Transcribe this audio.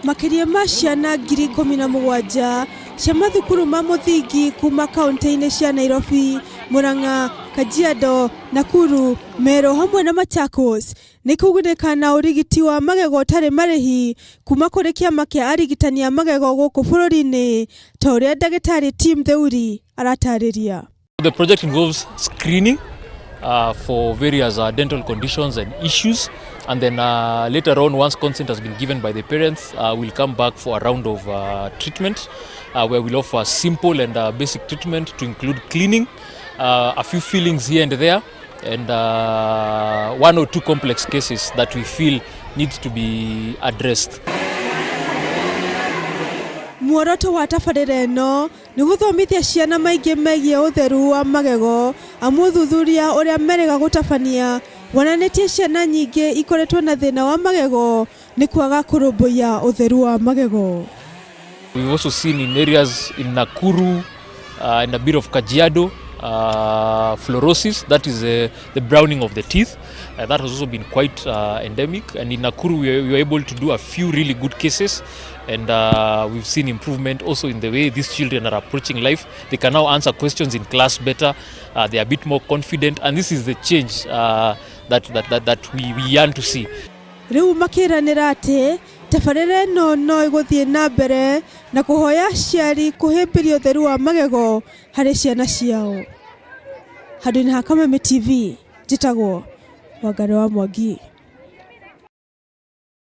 Makiria ma ciana 17,000 cia mathukuru ma muthingi kuma kaunti-inĩ cia Nairobi, Murang'a, Kajiado, Nakuru, Meru hamwe na Machakos nĩ kugunĩka na ũrigiti wa magego ũtarĩ marĩhi kuma kũrĩ kĩama kĩa arigitani a magego gũkũ bũrũri-inĩ, ta ũrĩa ndagĩtarĩ Tim Theuri aratarĩria. The project involves screening for various dental conditions and issues, and then later on, once consent has been given by the parents, we'll come back for a round of treatment where we'll offer simple and basic treatment to include cleaning, a few fillings here and there, and 1 or 2 complex cases that we feel need to be addressed. Muoroto wa tabarĩra ĩno nĩ gũthomithia ciana maingĩ megiĩ ũtheru wa magego, amu ũthuthuria ũrĩa merĩga gũtabania wonanĩtie ciana nyingĩ ikoretwo na thĩna wa magego nĩ kwaga kũrũmbũiya ũtheru wa magego. We've also seen in areas in Nakuru and a bit of Kajiado, fluorosis, that is the browning of the teeth. That has also been quite endemic, and in Nakuru we were able to do a few really good cases, and we've seen improvement also in the way these children are approaching life. They can now answer questions in class better, they are a bit more confident, and this is the change that we yearn to see. Rĩu makĩranĩra atĩ tabarĩra ĩno no ĩgũthiĩ na mbere na kũhoya aciari kũhĩmbĩria ũtheru wa magego harĩ ciana ciao. Handũ-inĩ ha Kameme TV, njĩtagwo Wangari wa Mwangi.